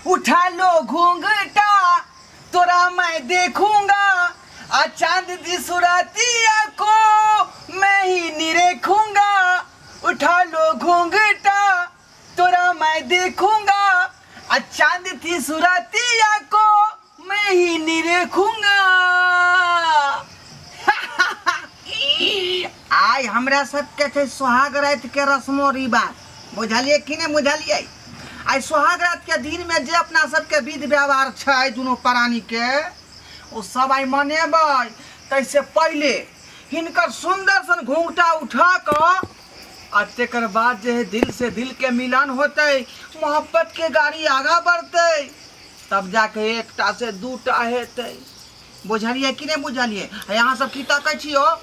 उठा लो घूंघटा तोरा मैं देखूंगा आ चांद दी सुरातिया को मैं ही निरेखूंगा। उठा लो घूंघटा तोरा मैं देखूंगा आ चांद दी सुरातिया को मैं ही निरेखूंगा। आज हमरा सबके छै सुहाग रात के रस्मो रिवाज, बुझलिए कि नहीं बुझलिए। आई सुहाग रात के दिन में जे अपना सबके विध व्यवहार छै दुनू प्राणी के वो सब आई मनेबै। तैसे पहले हिनकर सुंदर सन घूंघटा उठा कर आ तेकर बाद जे दिल से दिल के मिलन होते, मोहब्बत के गाड़ी आगा बढ़ते, तब जाके एकटा से दूटा हेतै। बुझलिए कि नहीं बुझलिए। यहाँ सब की तकै छियो,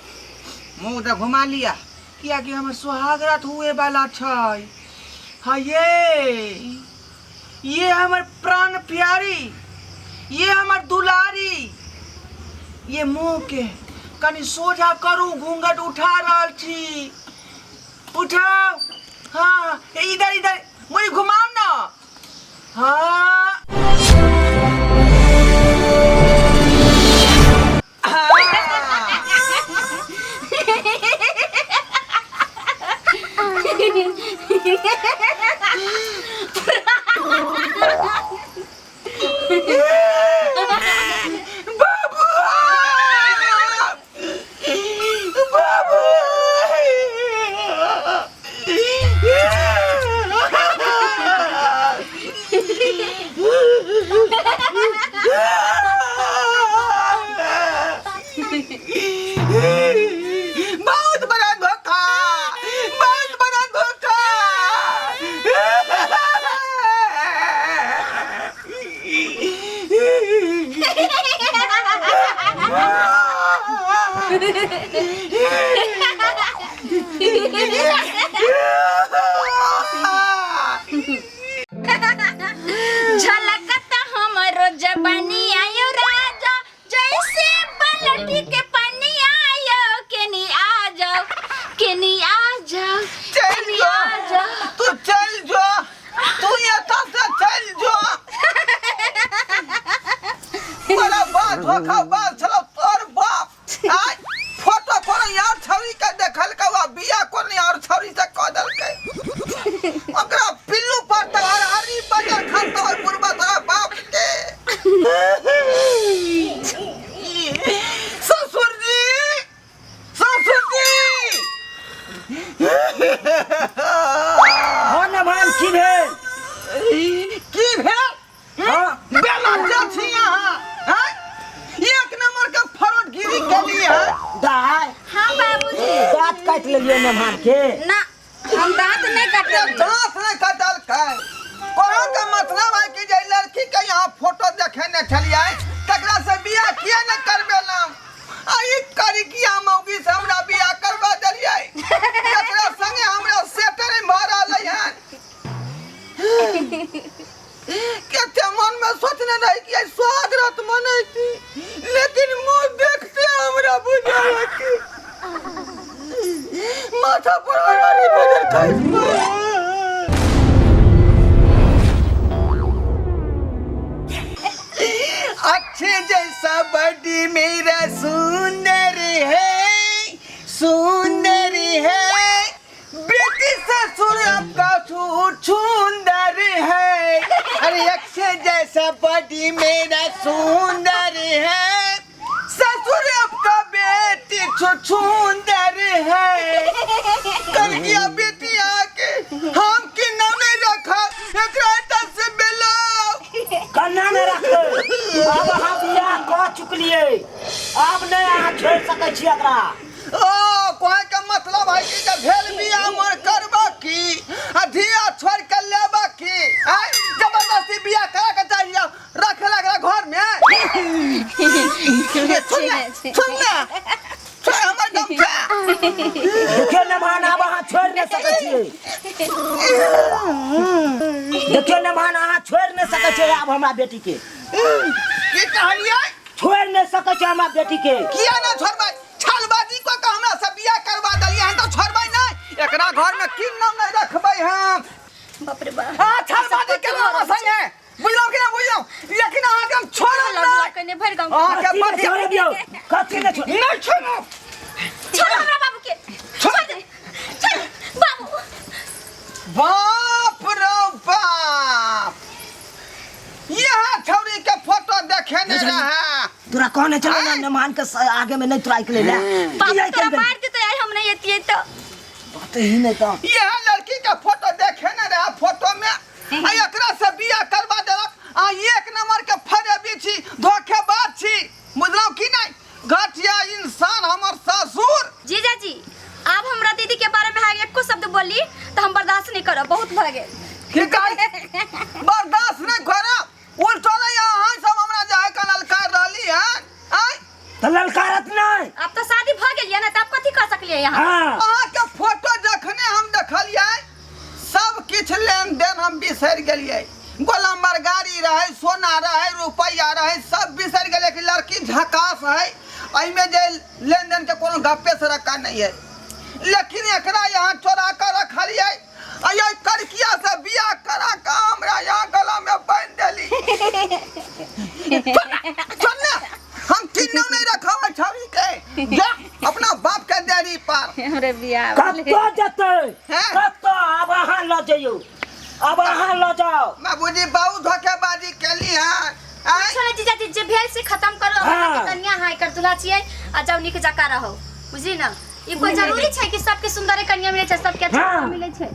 मुँह दे घुमा लिया किया कि हमें सुहाग रात हुए वाला छै। हाँ ये हमर प्राण प्यारी, ये हमर दुलारी, ये मुंह के कनी सोझा करू, घूंघट उठा रहल छी, उठाओ। हाँ इधर इधर मुझे घुमाओ ना। हाँ बहुत बड़ा धोखा, बहुत बड़ा धोखा। झलकता हमरो जवानी आयो राजा, जैसे पलटी के पानी आयो। केनी आ जाओ, केनी आ जाओ, केनी आ जाओ। तू चल जो, तू यहाँ से चल जो। बड़ा बात धोखा बात चलो तोर बाप। आज फोटो कोनो यार छवि के देखल के वा बिया कोनो यार छवि से कदल के ओकरा पिल्लू पर तोहर हरी बजर खत और पुरबा तोहर बाप के। ससुर जी, ससुर जी। हाँ ना भान की भेल? की भेल? हाँ बेला जा छी यहाँ। हाँ एक नंबर का फरोट गिरी के लिए है। दाय हाँ बाबूजी। दांत काट लेलियो ना भान के? ना हम दांत नहीं काटे। दांत नहीं कटल के। कोहा का मतलब है कि जे लड़की के यहाँ फोटो देखे न चलिए तकरा से बियाह किया न करबेलम। आई करिकिया मौगी से हमरा बियाह करवा देलिए, तकरा संगे हमरा सेटर मारा लई केते मन में सोचने रही कि आई सुहाग रात मनैती, लेकिन मुंह देखते हमरा बुझाया कि माथा पर हरारी बजर खाई। अच्छे जैसा बड़ी मेरा सुंदर है, सुंदर है। बेटी ससुर आपका सुंदर है। अरे अच्छे जैसा बड़ी मेरा सुंदर है, ससुर आपका बेटी सुंदर है। कर गया बेटी आके हम की नाम नहीं रखा, एकरा से बेलो कन्ना में रख। अब हम बियाह कह चुकलिए, अब नहीं अहाँ छोड़ सकै छी एकरा। ओ कोई का मतलब है कि जब भेल बियाह मोर करबा की अधिया छोड़ के लेबा की आय जबरदस्ती बियाह करा के चाहिए रख लगा घर में। सुनना छोड़ हमर गम देखियो ना भान, अब अहाँ छोड़ नहीं सकै छी। देखियो ना भान, अहाँ छोड़ नहीं सकै छी अब हमरा बेटी के। की कहलिए? छोड़ नहीं सकै छी हमरा बेटी के। किया ना छोड़बै? छलबाजी को का हमरा से बियाह करवा दलिए हैं तो छोड़बै नहीं। एकरा घर में की नाम नहीं रखबै हम। बाप रे बाप। हां छलबाजी के नाम संगे बुझलो कि एकदम अहाँ के पति छोड़ दियो कथी ने छोड़ नहीं छोड़ो छोड़ हमरा बाबू के छोड़ दे छोड़ बाबू बाप रे बाप यह छौरी के फोटो देखे न रहा तोरा कहने चले ना मेहमान के आगे में नहीं तोरा के ले बाबू तोरा मार दे तो हम नहीं एतिए तो बात ही नहीं तो यह लड़की के फोटो देखे न रहा फोटो में आ एकरा से बियाह करवा देलक आ एक नंबर के फरेबी छी धोखेबाज छी बुझलौ कि नहीं घटिया इंसान हमर ससुर जीजा जी आप हमरा दीदी के बारे में हां एको शब्द बोली तो हम बर्दाश्त नहीं करब बहुत भ गेल की कही बर्दाश्त नहीं करब उल्टो नहीं अहाँ सब हमरा जाय के ललकार रहली हैं आई तो ललकारत नहीं अब तो शादी भ गेल है ना तब कथि कर सकलिए यहां हां अहाँ के फोटो जखने हम देखलिए सब किछ लेन देन हम बिसर गेलिए गोलंबर गाड़ी रहे सोना रहे रुपया रहे सब बिसर गेले कि लड़की झकास है एमे जे लेन देन के कोनो गप्पे से रखा नहीं है लेकिन एकरा यहाँ चोरा कर रखलिए अय करकिया से बियाह करा के हमरा यहाँ गला में बांध देली चल ना हम तीनों नहीं रखा है छवि के जा अपना बाप के देरी पर हमरे बियाह कतो जते हैं? कतो अब अहाँ ल जाइयो अब अहाँ ल जाओ बाबूजी बहुत धोखेबाजी केली है छोड़ जीजा जी जे भेल से खत्म करो हाँ। हमरा के कन्या हाय कर दुल्हा छियै आ जाउ निक जका रहो बुझी ना ई कोई जरूरी छै कि सबके सुंदर कन्या मिले छै सबके अच्छा हाँ। मिले छै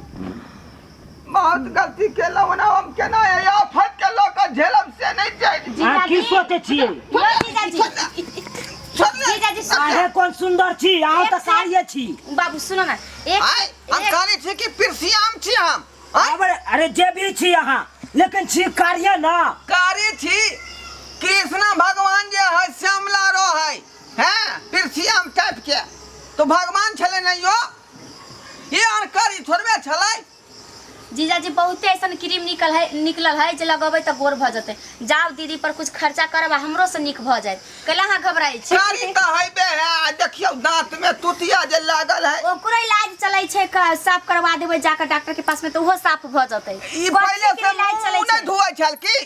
बहुत गलती केला वना हम केना है आफत के लोग झेलम से नहीं जाय हां की सोचे छिए यो जीजा जी जीजा जी सुन आहे कोन सुंदर छी अहाँ त कारिये छी बाबू सुनो ना एक आय हम काली छी कि पिरसियाम छी हम अरे जे भी छी अहाँ लेकिन छी कारिये ना कारी छी कृष्ण भगवान जे है श्यामला रो है हैं पिरसियाम टाइप के तो भगवान छले नहीं यो ये अनकारी थोड़बे छले जीजा जी बहुते ऐसा क्रीम निकलल है जे लगबै त गोर भ जते जाओ दीदी पर कुछ खर्चा करब हमरो से निक भ जाए कला हां घबराई छी कारी का हैबे है देखियो दांत में तुतिया जे लागल है ओकरो इलाज चलै छै साफ करवा देबै जाकर डॉक्टर के पास में तो ओहो साफ भ जते ई पहले से मुंह नहीं धोए छल की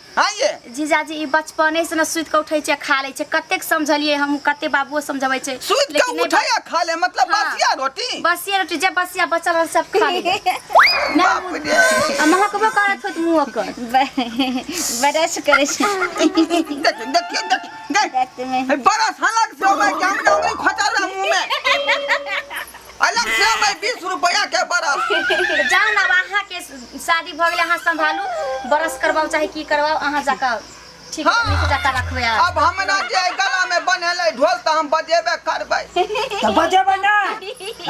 हां ये जीजा जी ई बचपने से न सुत के उठै छै खा लै छै कतेक समझलिए हम कते बाबुओ समझबै छै सुत के उठाया खा ले मतलब हाँ। बसिया रोटी बसिया रोटी जे बसिया बचल रहल सब खा ले बाप रे महकबो करत होत मुंह ओकर बरस करे छै देखियो देख बड़ा हलक से मैं कैमरा में खचा रहा मुंह में अलग से मैं 20 रुपया के बरस जाओ ना अहाँ के शादी भ गेले अहाँ संभालू बरस करबाओ चाहे की करबाओ अहाँ जाकर ठीक है हाँ। नीचे जाकर रखबै अब हमरा जे गला में बनेले ढोल त हम बजेबे करबै तो बजेबै ना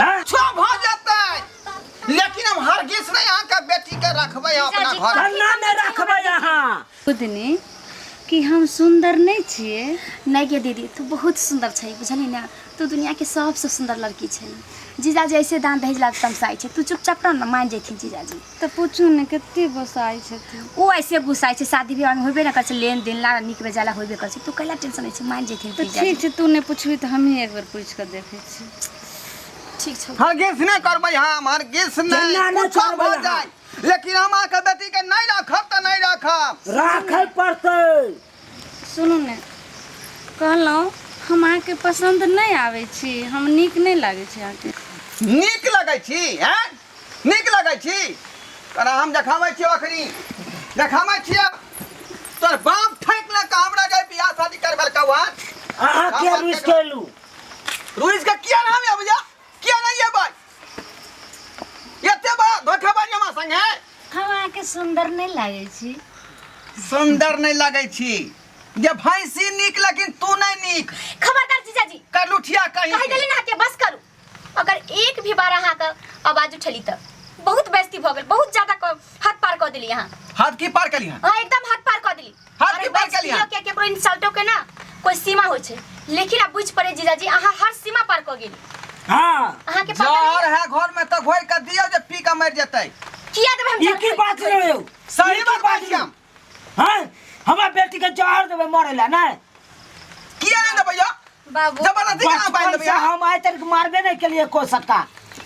हां छो भ जतै लेकिन हम हरगिज नहीं अहाँ के बेटी के रखबै अपना घर कन्ना ने रखबै अहाँ खुदनी कि हम सुंदर नहीं छिए नहीं गे दीदी तू बहुत सुंदर छै बुझली ना तू दुनिया के सबसे सुंदर लड़की छै जीजाजी ऐसे दान दहेज ला तमसाई छै तू चुपचाप रह ना मान जेथिन जीजाजी तो पूछू ने कते बसाई छथिन ओ ऐसे गुस्साई छै शादी विवाह में होबे ना कर छै लेन देन ला निक बेजाला होबे कर छै तू कैला टेंशन है छै मान जेथिन तो ठीक छै तू ने पूछबी तो हम ही एक बार पूछ के देखे छी ठीक छै हरगिज नहीं करबै हम हरगिज नहीं जेना नहीं कुछ करबै भ अहाँ। जाय लेकिन हम अहाँ के बेटी के नहीं रखब त नहीं रखब राखै पड़तै सुनू ने कहलौं हम आके पसंद नहीं आवे छी हम नीक नहीं लागे छी आके नीक लगै छी हैं नीक लगै छी तोरा हम देखाबै छी अखनी देखाबै छी तोर बाप ठैक ले के हमरा जे बियाह शादी करबल कवन अहाँ के रुस केलू रुइस के किया नाम है भैया किया नहीं है भाई एते बा धोखेबाज मा संगे हम आके सुंदर नहीं लागे छी सुंदर नहीं लगै छी जे भैंसी नीक लेकिन तू नहीं नीक खबरदार जीजाजी कर लुठिया कहीं कहि देली ना के बस करू अगर एक भी बार अहाँ का आवाज उठली त बहुत बेइज्जती भ गेल बहुत ज्यादा हाथ पार कर देली यहाँ हाथ की पार कली हां हां एकदम हाथ पार कर देली हाथ की पार कली हां के केकरो इंसल्टो के ना कोई सीमा होय छै लेकिन अब बुझ पड़े जीजाजी अहाँ हर सीमा पार कर गेली हां अहाँ के पता जहर है घर में तो घोर के दियो जे पी के मर जतै किया देबे हम ई की बात रे सही बात बात हम हां हमरा बेटी के जहर देबे मरे ला ना किया नहीं देबै यो बाबू जबरदस्ती केना बांध देबै हम आइ तक मारबे नहीं केलिए को सट्टा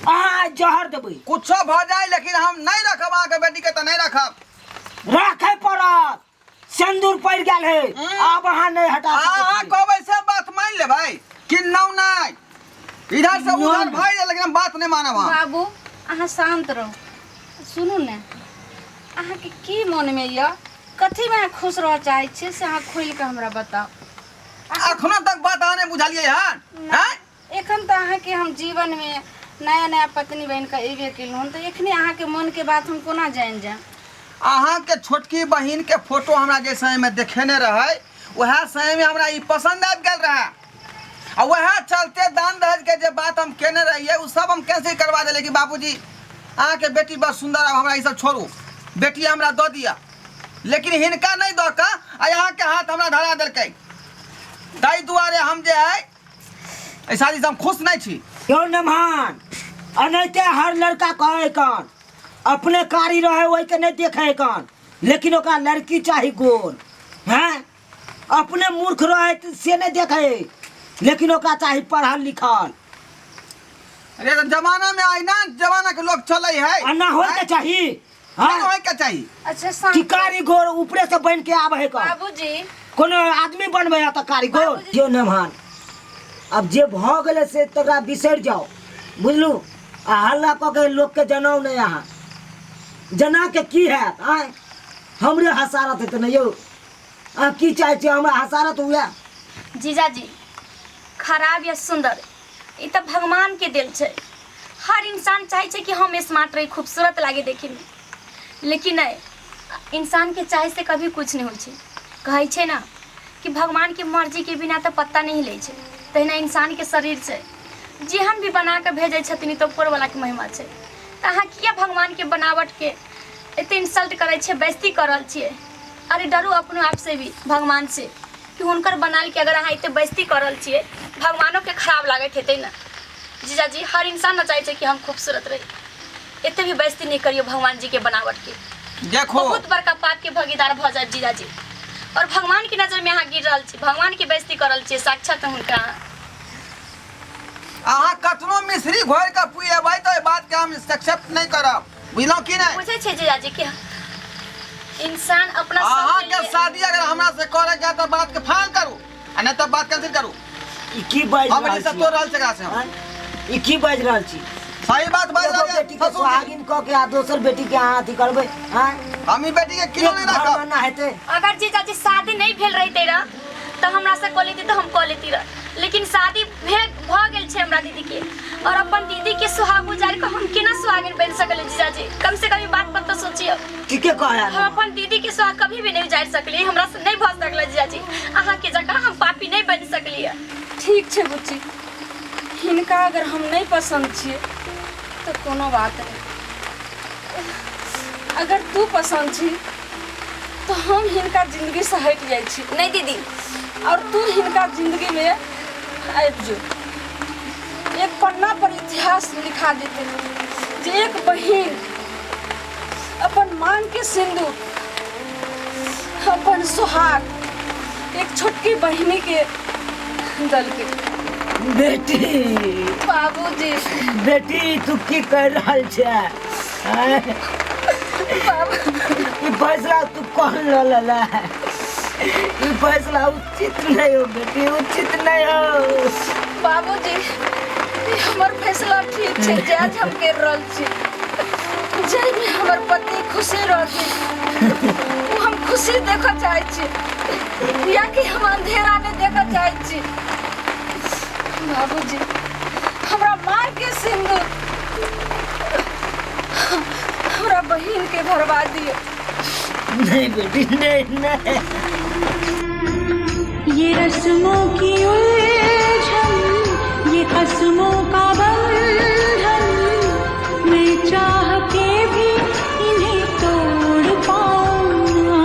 अहाँ जहर देबै कुछो भ जाए लेकिन हम नहीं रखब अहाँ के बेटी के त नहीं रखब राखै पड़त सिंदूर पड़ गेल है अब अहाँ नहीं हटा आ ले भाई किन्नौ नहीं इधर से उधर भाई लेकिन हम बात नहीं मानब हम बाबू अहाँ शांत रहो सुनू ने अहाँ के की मन में या कथी में खुश रह चाहे छे से अहाँ खोल के हमरा बताओ अखनो तक बात आने बुझलिए हन हैं एखन तो अहाँ के हम जीवन में नया नया पत्नी बहन का एबे केलहुँ तो एखने अहाँ के मन के बात हम कोना जान जा अहाँ के छोटकी बहिन के फोटो हमरा जे समय में देखेने रहे वह समय में हमरा ई पसंद आबि गेल रहे और वह चलते दान दहेज के जे बात हम केने रहिए उ सब हम कैसे करवा देले कि बाबूजी अहाँ के बेटी बड़ सुंदर अब हमरा ई सब छोड़ू बेटी हमरा दो दिया लेकिन हिनका नहीं दो का यहाँ के हाथ हमरा धरा देलकै ताहि दुआरे हम जे है एहि शादी से हम खुश नहीं छी क्यों नमहान अनैते हर लड़का कहे कन अपने कारी रहे वही के नहीं देखे कन लेकिन ओका लड़की चाही गोल हैं अपने मूर्ख रहे से नहीं देखे लेकिन ओका चाही पढ़ल लिखल अरे तो जमाना में आई ना जमाना के लोग चले है अन्ना हो के चाहिए हाँ होय के चाहिए अच्छा कि शांत कारीगर ऊपरे से बन के आवे कन बाबूजी कोनो आदमी बनबे त कारीगर जो नमहान अब जे भ गेले से तकरा बिसर जाओ बुझलू आ हल्ला क के लोग के जनाओ नहीं यहाँ जना के की है आय हमरे हसारत है तो नहीं यो आ की चाहे छे हमरा हसारत हुआ जीजाजी खराब या सुंदर ये तो भगवान के दिल है हर इंसान चाहे छे कि हम स्मार्ट रही खूबसूरत लागे देखे में लेकिन नहीं इंसान के चाहे से कभी कुछ नहीं हो छे कहे छे ना कि भगवान की मर्जी के बिना तो पत्ता नहीं ले छे तहिना इंसान के शरीर से जेहन भी बना के भेजे छथिन तो ऊपर वाला के महिमा छे तो अहाँ किया भगवान के बनावट के एते इंसल्ट करे छे बेइज्जती करल छिए अरे डरो अपने आप से भी भगवान से कि हुनकर बनाल के अगर अहाँ एते बेइज्जती करल छिए भगवानों के खराब लागत हेतै ना जीजाजी हर इंसान न चाहे छे कि हम खूबसूरत रही एते भी बेइज्जती नहीं करियो भगवान जी के बनावट के देखो बहुत बड़का पाप के भागीदार भ जाए जीजाजी और भगवान की नजर में अहाँ गिर रहल छी भगवान की बेइज्जती करल छी साक्षात हुनका अहाँ कतनो मिश्री घोर के पिएबै तो बात के हम एक्सेप्ट नहीं करब बुझलौ कि नहीं बुझे छे जीजाजी कि इंसान अपना अहाँ सब के शादी अगर हमरा से करे के तो बात के फाइनल करू आ नहीं तो बात कैंसिल करू ई की बाज हम रहल ऐसे छी तो रहल जगह से हम हाँ? ई की बाज रहल छी सही बात बात देखो बेटी के सुहागिन क के आ दोसर बेटी के अहाँ अथी करबै हां हम ई बेटी के किलो नहीं रखब ना हेतै अगर जीजाजी शादी नहीं भेल रही तेरा तो हमरा से कह लेती तो हम कह लेती रह लेकिन शादी भ गेल छे हमरा दीदी के और अपन दीदी के सुहाग गुजार के हम केना सुहागिन बन सकले जीजाजी कम से कम बात पर तो सोचियो ठीके कहया हम अपन दीदी के सुहाग कभी भी नहीं उजार सकली हमरा से नहीं भ सकले जीजाजी अहाँ के जगह हम पापी नहीं बन सकली ठीक छे बुच्ची हिनका अगर हम नहीं पसंद छिए तो कोनो बात नहीं अगर तू पसंद छी तो हम हिनका जिंदगी से हट जाए छी नहीं दीदी और तू हिनका जिंदगी में आबि जो एक पन्ना पर इतिहास लिखा देते जे एक बहिन अपन मांग के सिंदूर अपन सुहाग एक छोटकी बहिनी के दल के बेटी बाबूजी बेटी तू की कर रहल छे आय? ई फैसला तू कौन लला ई फैसला उचित नहीं हो बेटी उचित नहीं हो बाबूजी ई हमर फैसला ठीक छै जे आज हम कर रहल छी जे भी हमर पति खुशी रहती वो हम खुशी देखऽ चाहै छी या कि हम अंधेरा में देखऽ चाहै छी बाबूजी हमरा माँ के सिंदूर हमरा बहिन के भरवा दियो नहीं बेटी नहीं नहीं ये रस्मों की उलझन ये खस्मों का बंधन मैं चाह के भी इन्हें तोड़ पाऊंगा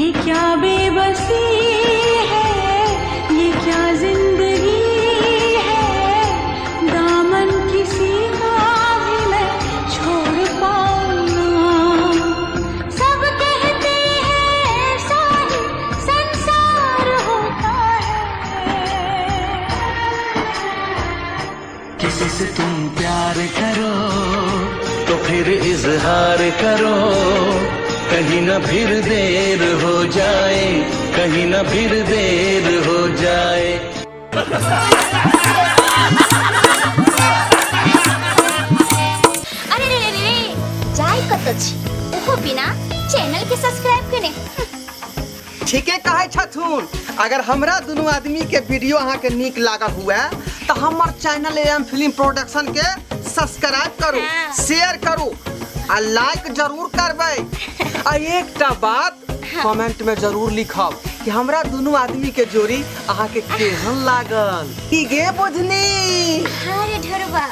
ये क्या बेबसी है ये क्या जिंदगी है दामन किसी का भी मैं छोड़ पाऊंगा सब कहते हैं ऐसा ही संसार होता है किसी से तुम प्यार करो तो फिर इजहार करो कहीं न फिर देर हो जाए, कहीं न फिर देर हो जाए। अरे रे रे रे जाय कत छी ओहो बिना चैनल के सब्सक्राइब कने। ठीके कहे छथुन। अगर हमरा दोनों आदमी के वीडियो अहाँ के नीक लागल हुआ तो हमर चैनल एम फिल्म प्रोडक्शन के सब्सक्राइब करू, शेयर करू आ लाइक जरूर करबै। आ एकटा बात कमेंट में जरूर लिखब कि हमरा दोनों आदमी के जोड़ी अहाँ के केहन लागल। की गे बुझनी? अरे ढरबा